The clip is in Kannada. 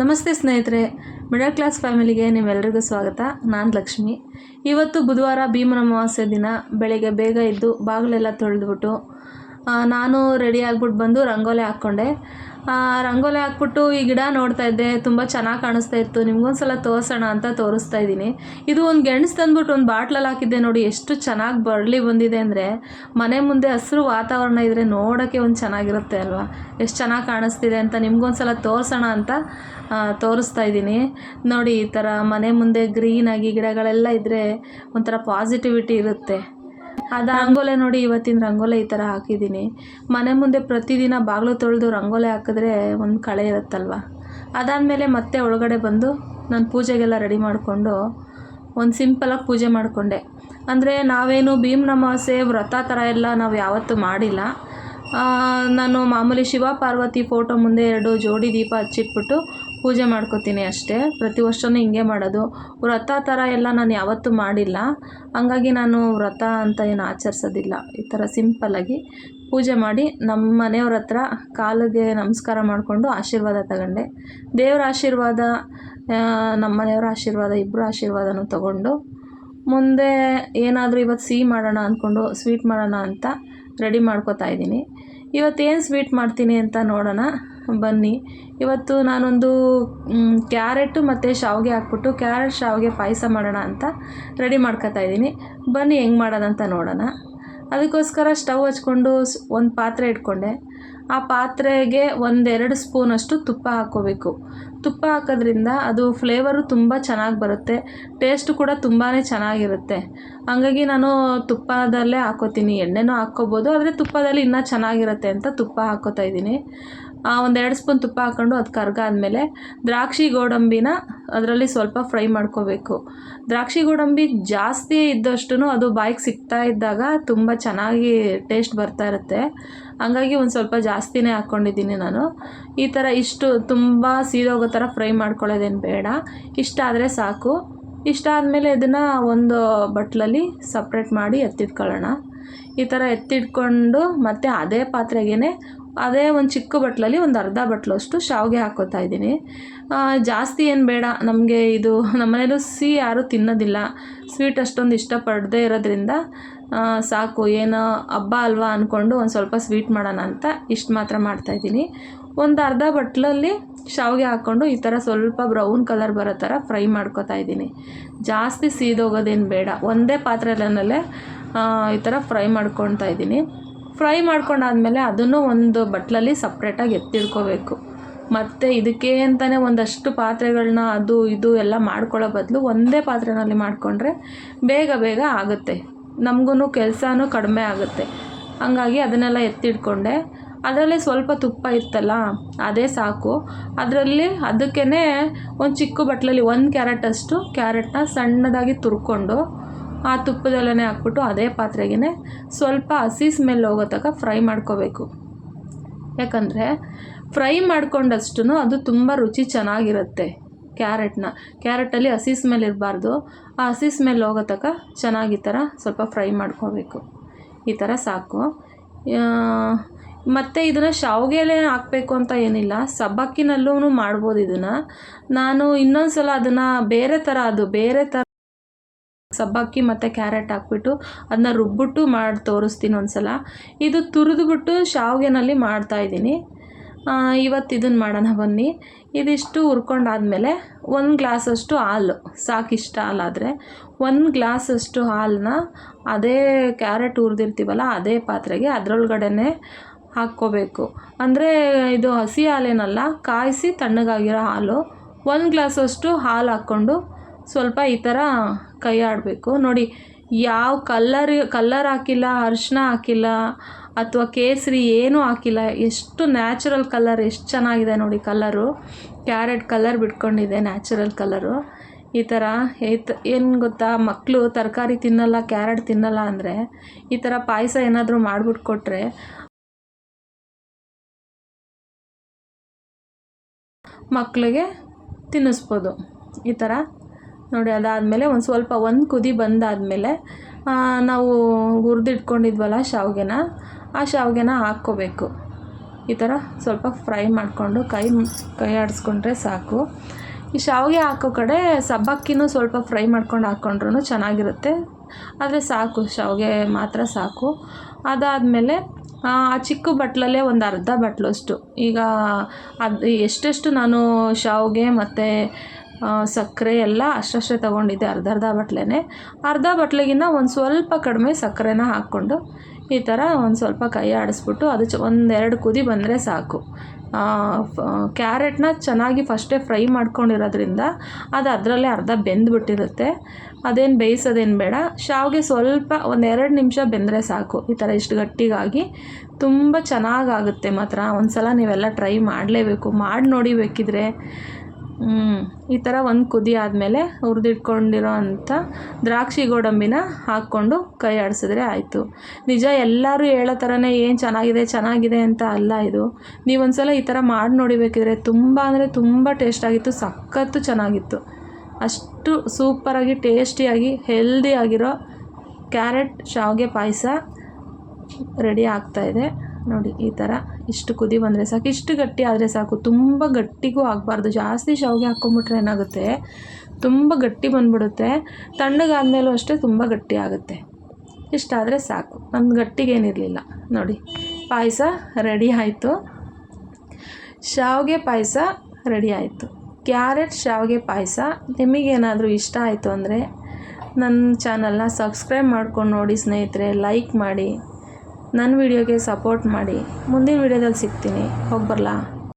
ನಮಸ್ತೆ ಸ್ನೇಹಿತರೆ, ಮಿಡಲ್ ಕ್ಲಾಸ್ ಫ್ಯಾಮಿಲಿಗೆ ನಿಮ್ಮೆಲ್ಲರಿಗೂ ಸ್ವಾಗತ. ನಾನು ಲಕ್ಷ್ಮಿ. ಇವತ್ತು ಬುಧವಾರ ಭೀಮನ ಅಮಾವಾಸ್ಯೆ ದಿನ ಬೆಳಗ್ಗೆ ಬೇಗ ಎದ್ದು ಬಾಗಿಲೆಲ್ಲ ತೊಳೆದ್ಬಿಟ್ಟು ನಾನು ರೆಡಿ ಆಗ್ಬಿಟ್ಟು ಬಂದು ರಂಗೋಲಿ ಹಾಕ್ಕೊಂಡೆ. ರಂಗೋಲಿ ಹಾಕ್ಬಿಟ್ಟು ಈ ಗಿಡ ನೋಡ್ತಾ ಇದ್ದೆ, ತುಂಬ ಚೆನ್ನಾಗಿ ಕಾಣಿಸ್ತಾ ಇತ್ತು. ನಿಮ್ಗೊಂದ್ಸಲ ತೋರಿಸೋಣ ಅಂತ ತೋರಿಸ್ತಾ ಇದ್ದೀನಿ. ಇದು ಒಂದು ಗೆಣಸು ತಂದ್ಬಿಟ್ಟು ಒಂದು ಬಾಟ್ಲಲ್ಲಿ ಹಾಕಿದ್ದೆ ನೋಡಿ, ಎಷ್ಟು ಚೆನ್ನಾಗಿ ಬರಲಿ ಬಂದಿದೆ ಅಂದರೆ. ಮನೆ ಮುಂದೆ ಹಸಿರು ವಾತಾವರಣ ಇದ್ದರೆ ನೋಡೋಕ್ಕೆ ಒಂದು ಚೆನ್ನಾಗಿರುತ್ತೆ ಅಲ್ವಾ, ಎಷ್ಟು ಚೆನ್ನಾಗಿ ಕಾಣಿಸ್ತಿದೆ ಅಂತ ನಿಮ್ಗೊಂದ್ಸಲ ತೋರಿಸೋಣ ಅಂತ ತೋರಿಸ್ತಾ ಇದ್ದೀನಿ. ನೋಡಿ, ಈ ಥರ ಮನೆ ಮುಂದೆ ಗ್ರೀನಾಗಿ ಗಿಡಗಳೆಲ್ಲ ಇದ್ದರೆ ಒಂಥರ ಪಾಸಿಟಿವಿಟಿ ಇರುತ್ತೆ. ಅದು ರಂಗೋಲೆ ನೋಡಿ, ಇವತ್ತಿನ ರಂಗೋಲೆ ಈ ಥರ ಹಾಕಿದ್ದೀನಿ. ಮನೆ ಮುಂದೆ ಪ್ರತಿದಿನ ಬಾಗಿಲು ತೊಳೆದು ರಂಗೋಲೆ ಹಾಕಿದ್ರೆ ಒಂದು ಕಳೆ ಇರುತ್ತಲ್ವ. ಅದಾದಮೇಲೆ ಮತ್ತೆ ಒಳಗಡೆ ಬಂದು ನಾನು ಪೂಜೆಗೆಲ್ಲ ರೆಡಿ ಮಾಡಿಕೊಂಡು ಒಂದು ಸಿಂಪಲಾಗಿ ಪೂಜೆ ಮಾಡಿಕೊಂಡೆ. ಅಂದರೆ ನಾವೇನು ಭೀಮನ ಅಮಾವಾಸ್ಯೆ ವ್ರತ ಥರ ಎಲ್ಲ ನಾವು ಯಾವತ್ತೂ ಮಾಡಿಲ್ಲ. ನಾನು ಮಾಮೂಲಿ ಶಿವ ಪಾರ್ವತಿ ಫೋಟೋ ಮುಂದೆ 2 ಜೋಡಿ ದೀಪ ಹಚ್ಚಿಟ್ಬಿಟ್ಟು ಪೂಜೆ ಮಾಡ್ಕೋತೀನಿ ಅಷ್ಟೇ. ಪ್ರತಿ ವರ್ಷವೂ ಹಿಂಗೆ ಮಾಡೋದು. ವ್ರತ ಥರ ಎಲ್ಲ ನಾನು ಯಾವತ್ತೂ ಮಾಡಿಲ್ಲ. ಹಂಗಾಗಿ ನಾನು ವ್ರತ ಅಂತ ಏನು ಆಚರಿಸೋದಿಲ್ಲ. ಈ ಥರ ಸಿಂಪಲ್ಲಾಗಿ ಪೂಜೆ ಮಾಡಿ ನಮ್ಮ ಮನೆಯವ್ರ ಹತ್ರ ಕಾಲಿಗೆ ನಮಸ್ಕಾರ ಮಾಡಿಕೊಂಡು ಆಶೀರ್ವಾದ ತಗೊಂಡೆ. ದೇವರ ಆಶೀರ್ವಾದ, ನಮ್ಮ ಮನೆಯವರ ಆಶೀರ್ವಾದ, ಇಬ್ಬರು ಆಶೀರ್ವಾದನೂ ತಗೊಂಡು ಮುಂದೆ ಏನಾದರೂ ಇವತ್ತು ಸಿಹಿ ಮಾಡೋಣ ಅಂದ್ಕೊಂಡು ಸ್ವೀಟ್ ಮಾಡೋಣ ಅಂತ ರೆಡಿ ಮಾಡ್ಕೋತಾ ಇದ್ದೀನಿ. ಇವತ್ತೇನು ಸ್ವೀಟ್ ಮಾಡ್ತೀನಿ ಅಂತ ನೋಡೋಣ ಬನ್ನಿ. ಇವತ್ತು ನಾನೊಂದು ಕ್ಯಾರೆಟು ಮತ್ತು ಶಾವಿಗೆ ಹಾಕ್ಬಿಟ್ಟು ಕ್ಯಾರೆಟ್ ಶಾವಿಗೆ ಪಾಯಸ ಮಾಡೋಣ ಅಂತ ರೆಡಿ ಮಾಡ್ಕೋತಾ ಇದ್ದೀನಿ. ಬನ್ನಿ ಹೆಂಗೆ ಮಾಡೋದಂತ ನೋಡೋಣ. ಅದಕ್ಕೋಸ್ಕರ ಸ್ಟವ್ ಹಚ್ಕೊಂಡು ಒಂದು ಪಾತ್ರೆ ಇಟ್ಕೊಂಡೆ. ಆ ಪಾತ್ರೆಗೆ 1-2 ಸ್ಪೂನಷ್ಟು ತುಪ್ಪ ಹಾಕ್ಕೋಬೇಕು. ತುಪ್ಪ ಹಾಕೋದ್ರಿಂದ ಅದು ಫ್ಲೇವರು ತುಂಬ ಚೆನ್ನಾಗಿ ಬರುತ್ತೆ, ಟೇಸ್ಟು ಕೂಡ ತುಂಬಾ ಚೆನ್ನಾಗಿರುತ್ತೆ. ಹಂಗಾಗಿ ನಾನು ತುಪ್ಪದಲ್ಲೇ ಹಾಕ್ಕೋತೀನಿ. ಎಣ್ಣೆನೂ ಹಾಕ್ಕೋಬೋದು, ಆದರೆ ತುಪ್ಪದಲ್ಲಿ ಇನ್ನೂ ಚೆನ್ನಾಗಿರುತ್ತೆ ಅಂತ ತುಪ್ಪ ಹಾಕ್ಕೋತಾ ಇದ್ದೀನಿ. 1-2 ಸ್ಪೂನ್ ತುಪ್ಪ ಹಾಕ್ಕೊಂಡು ಅದು ಕರ್ಗಾದ್ಮೇಲೆ ದ್ರಾಕ್ಷಿ ಗೋಡಂಬಿನ ಅದರಲ್ಲಿ ಸ್ವಲ್ಪ ಫ್ರೈ ಮಾಡ್ಕೋಬೇಕು. ದ್ರಾಕ್ಷಿ ಗೋಡಂಬಿ ಜಾಸ್ತಿ ಇದ್ದಷ್ಟು ಅದು ಬಾಯಿಗೆ ಸಿಗ್ತಾ ಇದ್ದಾಗ ತುಂಬ ಚೆನ್ನಾಗಿ ಟೇಸ್ಟ್ ಬರ್ತಾ ಇರುತ್ತೆ. ಹಂಗಾಗಿ ಒಂದು ಸ್ವಲ್ಪ ಜಾಸ್ತಿನೇ ಹಾಕ್ಕೊಂಡಿದ್ದೀನಿ ನಾನು. ಈ ಥರ ಇಷ್ಟು ತುಂಬ ಸೀದೋಗೋ ಥರ ಫ್ರೈ ಮಾಡ್ಕೊಳ್ಳೋದೇನು ಬೇಡ, ಇಷ್ಟ ಆದರೆ ಸಾಕು. ಇಷ್ಟ ಆದಮೇಲೆ ಇದನ್ನು ಒಂದು ಬಟ್ಲಲ್ಲಿ ಸಪ್ರೇಟ್ ಮಾಡಿ ಎತ್ತಿಟ್ಕೊಳ್ಳೋಣ. ಈ ಥರ ಎತ್ತಿಟ್ಕೊಂಡು ಮತ್ತು ಅದೇ ಪಾತ್ರೆಗೇ ಅದೇ ಒಂದು ಚಿಕ್ಕ ಬಟ್ಲಲ್ಲಿ ಒಂದು ಅರ್ಧ ಬಟ್ಲಷ್ಟು ಶಾವಿಗೆ ಹಾಕ್ಕೋತಾ ಇದ್ದೀನಿ. ಜಾಸ್ತಿ ಏನು ಬೇಡ, ನಮಗೆ ಇದು ನಮ್ಮ ಮನೇಲೂ ಸಿಹಿ ಯಾರೂ ತಿನ್ನೋದಿಲ್ಲ, ಸ್ವೀಟ್ ಅಷ್ಟೊಂದು ಇಷ್ಟಪಡದೇ ಇರೋದ್ರಿಂದ ಸಾಕು, ಏನೋ ಹಬ್ಬ ಅಲ್ವಾ ಅಂದ್ಕೊಂಡು ಒಂದು ಸ್ವಲ್ಪ ಸ್ವೀಟ್ ಮಾಡೋಣ ಅಂತ ಇಷ್ಟು ಮಾತ್ರ ಮಾಡ್ತಾಯಿದ್ದೀನಿ. ಒಂದು ಅರ್ಧ ಬಟ್ಲಲ್ಲಿ ಶಾವಿಗೆ ಹಾಕ್ಕೊಂಡು ಈ ಥರ ಸ್ವಲ್ಪ ಬ್ರೌನ್ ಕಲರ್ ಬರೋ ಥರ ಫ್ರೈ ಮಾಡ್ಕೋತಾ ಇದ್ದೀನಿ. ಜಾಸ್ತಿ ಸೀದೋಗೋದೇನು ಬೇಡ, ಒಂದೇ ಪಾತ್ರೆಯಲ್ಲೇ ಈ ಥರ ಫ್ರೈ ಮಾಡ್ಕೊತಾ ಇದ್ದೀನಿ. ಫ್ರೈ ಮಾಡ್ಕೊಂಡಾದ್ಮೇಲೆ ಅದನ್ನು ಒಂದು ಬಟ್ಲಲ್ಲಿ ಸಪ್ರೇಟಾಗಿ ಎತ್ತಿಡ್ಕೋಬೇಕು. ಮತ್ತು ಇದಕ್ಕೆ ಅಂತಲೇ ಒಂದಷ್ಟು ಪಾತ್ರೆಗಳನ್ನ ಅದು ಇದು ಎಲ್ಲ ಮಾಡ್ಕೊಳ್ಳೋ ಬದಲು ಒಂದೇ ಪಾತ್ರೆಯಲ್ಲಿ ಮಾಡಿಕೊಂಡ್ರೆ ಬೇಗ ಆಗುತ್ತೆ, ನಮಗೂ ಕೆಲಸನೂ ಕಡಿಮೆ ಆಗುತ್ತೆ. ಹಂಗಾಗಿ ಅದನ್ನೆಲ್ಲ ಎತ್ತಿಟ್ಕೊಂಡೆ. ಅದರಲ್ಲಿ ಸ್ವಲ್ಪ ತುಪ್ಪ ಇತ್ತಲ್ಲ, ಅದೇ ಸಾಕು. ಅದಕ್ಕೇ ಒಂದು ಚಿಕ್ಕ ಬಟ್ಲಲ್ಲಿ 1 ಕ್ಯಾರೆಟಷ್ಟು ಕ್ಯಾರೆಟ್ನ ಸಣ್ಣದಾಗಿ ತುರ್ಕೊಂಡು ಆ ತುಪ್ಪದಲ್ಲೇ ಹಾಕ್ಬಿಟ್ಟು ಅದೇ ಪಾತ್ರೆಗೇ ಸ್ವಲ್ಪ ಹಸಿ ಸ್ಮೆಲ್ ಹೋಗೋ ತನಕ ಫ್ರೈ ಮಾಡ್ಕೋಬೇಕು. ಯಾಕಂದರೆ ಫ್ರೈ ಮಾಡ್ಕೊಂಡಷ್ಟು ಅದು ತುಂಬ ರುಚಿ ಚೆನ್ನಾಗಿರುತ್ತೆ. ಕ್ಯಾರೆಟಲ್ಲಿ ಹಸಿ ಸ್ಮೆಲ್ ಇರಬಾರ್ದು. ಆ ಹಸಿ ಸ್ಮೆಲ್ ಹೋಗೋ ತನಕ ಚೆನ್ನಾಗಿ ಈ ಥರ ಸ್ವಲ್ಪ ಫ್ರೈ ಮಾಡ್ಕೋಬೇಕು. ಈ ಥರ ಸಾಕು. ಮತ್ತು ಇದನ್ನು ಶಾವಿಗೆಲೇ ಹಾಕಬೇಕು ಅಂತ ಏನಿಲ್ಲ, ಸಬ್ಬಕ್ಕಿನಲ್ಲೂ ಮಾಡ್ಬೋದು ಇದನ್ನು. ನಾನು ಇನ್ನೊಂದು ಸಲ ಅದನ್ನು ಬೇರೆ ಥರ ಸಬ್ಬಕ್ಕಿ ಮತ್ತು ಕ್ಯಾರೆಟ್ ಹಾಕ್ಬಿಟ್ಟು ಅದನ್ನ ರುಬ್ಬಿಟ್ಟು ಮಾಡಿ ತೋರಿಸ್ತೀನಿ ಒಂದ್ಸಲ. ಇದು ತುರಿದ್ಬಿಟ್ಟು ಶಾವಿಗೆನಲ್ಲಿ ಮಾಡ್ತಾಯಿದ್ದೀನಿ. ಇವತ್ತು ಇದನ್ನು ಮಾಡೋಣ ಬನ್ನಿ. ಇದಿಷ್ಟು ಹುರ್ಕೊಂಡಾದ್ಮೇಲೆ 1 ಗ್ಲಾಸಷ್ಟು ಹಾಲು ಸಾಕಿಷ್ಟ ಹಾಲಾದರೆ 1 ಗ್ಲಾಸಷ್ಟು ಹಾಲನ್ನ ಅದೇ ಕ್ಯಾರೆಟ್ ಹುರಿದಿರ್ತೀವಲ್ಲ ಅದೇ ಪಾತ್ರೆಗೆ ಅದರೊಳಗಡೆ ಹಾಕ್ಕೋಬೇಕು. ಅಂದರೆ ಇದು ಹಸಿ ಹಾಲೇನಲ್ಲ, ಕಾಯಿಸಿ ತಣ್ಣಗಾಗಿರೋ ಹಾಲು. 1 ಗ್ಲಾಸಷ್ಟು ಹಾಲು ಹಾಕ್ಕೊಂಡು ಸ್ವಲ್ಪ ಈ ಥರ ಕೈ ಆಡಬೇಕು. ನೋಡಿ, ಯಾವ ಕಲ್ಲರ್ ಹಾಕಿಲ್ಲ, ಅರಿಶಿನ ಹಾಕಿಲ್ಲ ಅಥವಾ ಕೇಸರಿ ಏನೂ ಹಾಕಿಲ್ಲ. ಎಷ್ಟು ನ್ಯಾಚುರಲ್ ಕಲರ್, ಎಷ್ಟು ಚೆನ್ನಾಗಿದೆ ನೋಡಿ ಕಲರು. ಕ್ಯಾರೆಟ್ ಕಲರ್ ಬಿಟ್ಕೊಂಡಿದೆ, ನ್ಯಾಚುರಲ್ ಕಲರು. ಈ ಥರ ಏನು ಗೊತ್ತಾ, ಮಕ್ಕಳು ತರಕಾರಿ ತಿನ್ನಲ್ಲ, ಕ್ಯಾರೆಟ್ ತಿನ್ನಲ್ಲ ಅಂದರೆ ಈ ಥರ ಪಾಯಸ ಏನಾದರೂ ಮಾಡಿಬಿಟ್ಟು ಕೊಟ್ಟರೆ ಮಕ್ಕಳಿಗೆ ತಿನ್ನಿಸ್ಬೋದು. ಈ ಥರ ನೋಡಿ. ಅದಾದಮೇಲೆ ಒಂದು ಕುದಿ ಬಂದಾದಮೇಲೆ ನಾವು ಹುರಿದಿಟ್ಕೊಂಡಿದ್ವಲ್ಲ ಶಾವಿಗೆನ, ಆ ಶಾವಿಗೆನ ಹಾಕ್ಕೋಬೇಕು. ಈ ಥರ ಸ್ವಲ್ಪ ಫ್ರೈ ಮಾಡಿಕೊಂಡು ಕೈ ಆಡಿಸ್ಕೊಂಡ್ರೆ ಸಾಕು. ಈ ಶಾವಿಗೆ ಹಾಕೋ ಕಡೆ ಸಬ್ಬಕ್ಕಿನೂ ಸ್ವಲ್ಪ ಫ್ರೈ ಮಾಡ್ಕೊಂಡು ಹಾಕ್ಕೊಂಡ್ರೂ ಚೆನ್ನಾಗಿರುತ್ತೆ. ಆದರೆ ಸಾಕು, ಶಾವಿಗೆ ಮಾತ್ರ ಸಾಕು. ಅದಾದಮೇಲೆ ಆ ಚಿಕ್ಕ ಬಟ್ಲಲ್ಲೇ ಒಂದು ಅರ್ಧ ಬಟ್ಲಷ್ಟು, ಈಗ ಅದು ಎಷ್ಟೆಷ್ಟು ನಾನು ಶಾವಿಗೆ ಮತ್ತು ಸಕ್ಕರೆ ಎಲ್ಲ ಅಷ್ಟೇ ತೊಗೊಂಡಿದ್ದೆ, ಅರ್ಧ ಬಟ್ಲೆನೇ. ಅರ್ಧ ಬಟ್ಲಿಗಿನ್ನ ಒಂದು ಸ್ವಲ್ಪ ಕಡಿಮೆ ಸಕ್ಕರೆನ ಹಾಕ್ಕೊಂಡು ಈ ಥರ ಒಂದು ಸ್ವಲ್ಪ ಕೈ ಆಡಿಸ್ಬಿಟ್ಟು ಅದು ಒಂದೆರಡು ಕುದಿ ಬಂದರೆ ಸಾಕು. ಕ್ಯಾರೆಟ್ನ ಚೆನ್ನಾಗಿ ಫಸ್ಟೇ ಫ್ರೈ ಮಾಡ್ಕೊಂಡಿರೋದ್ರಿಂದ ಅದು ಅದರಲ್ಲೇ ಅರ್ಧ ಬೆಂದ್ಬಿಟ್ಟಿರುತ್ತೆ. ಅದೇನು ಬೇಯಿಸೋದೇನು ಬೇಡ. ಶಾವಿಗೆ ಸ್ವಲ್ಪ ಒಂದೆರಡು ನಿಮಿಷ ಬೆಂದರೆ ಸಾಕು. ಈ ಥರ ಇಷ್ಟು ಗಟ್ಟಿಗಾಗಿ ತುಂಬ ಚೆನ್ನಾಗಾಗುತ್ತೆ ಮಾತ್ರ. ಒಂದು ಸಲ ನೀವೆಲ್ಲ ಟ್ರೈ ಮಾಡಲೇಬೇಕು, ಮಾಡಿ ನೋಡಿ ಬೇಕಿದ್ರೆ. ಈ ಥರ ಒಂದು ಕುದಿ ಆದಮೇಲೆ ಹುರಿದಿಟ್ಕೊಂಡಿರೋ ಅಂಥ ದ್ರಾಕ್ಷಿ ಗೋಡಂಬಿನ ಹಾಕ್ಕೊಂಡು ಕೈ ಆಡಿಸಿದ್ರೆ ಆಯಿತು. ನಿಜ ಎಲ್ಲರೂ ಹೇಳೋ ಥರನೇ ಏನು ಚೆನ್ನಾಗಿದೆ ಅಂತ ಅಲ್ಲ ಇದು. ನೀವೊಂದು ಸಲ ಈ ಥರ ಮಾಡಿ ನೋಡಿ ಬೇಕಿದ್ರೆ. ತುಂಬ ಅಂದರೆ ತುಂಬ ಟೇಸ್ಟಾಗಿತ್ತು, ಸಖತ್ತು ಚೆನ್ನಾಗಿತ್ತು. ಅಷ್ಟು ಸೂಪರಾಗಿ ಟೇಸ್ಟಿಯಾಗಿ ಹೆಲ್ದಿಯಾಗಿರೋ ಕ್ಯಾರೆಟ್ ಶಾವಿಗೆ ಪಾಯಸ ರೆಡಿ ಆಗ್ತಾಯಿದೆ ನೋಡಿ. ಈ ಥರ ಇಷ್ಟು ಕುದಿ ಬಂದರೆ ಸಾಕು, ಇಷ್ಟು ಗಟ್ಟಿ ಆದರೆ ಸಾಕು. ತುಂಬ ಗಟ್ಟಿಗೂ ಆಗಬಾರ್ದು. ಜಾಸ್ತಿ ಶಾವಿಗೆ ಹಾಕ್ಕೊಂಬಿಟ್ರೆ ಏನಾಗುತ್ತೆ, ತುಂಬ ಗಟ್ಟಿ ಬಂದ್ಬಿಡುತ್ತೆ. ತಣ್ಣಗಾದ್ಮೇಲೂ ಅಷ್ಟೇ ತುಂಬ ಗಟ್ಟಿ ಆಗುತ್ತೆ. ಇಷ್ಟಾದರೆ ಸಾಕು. ನಮ್ದು ಗಟ್ಟಿಗೇನಿರಲಿಲ್ಲ ನೋಡಿ. ಪಾಯಸ ರೆಡಿ ಆಯಿತು. ಶಾವಿಗೆ ಪಾಯಸ ರೆಡಿ ಆಯಿತು. ಕ್ಯಾರೆಟ್ ಶಾವಿಗೆ ಪಾಯಸ ನಿಮಗೇನಾದರೂ ಇಷ್ಟ ಆಯಿತು ಅಂದರೆ ನನ್ನ ಚಾನಲ್ನ ಸಬ್ಸ್ಕ್ರೈಬ್ ಮಾಡ್ಕೊಂಡು ನೋಡಿ ಸ್ನೇಹಿತರೆ. ಲೈಕ್ ಮಾಡಿ, ನನ್ನ ವಿಡಿಯೋಗೆ ಸಪೋರ್ಟ್ ಮಾಡಿ. ಮುಂದಿನ ವಿಡಿಯೋದಲ್ಲಿ ಸಿಗ್ತೀನಿ. ಹೋಗಿ ಬರಲಾ?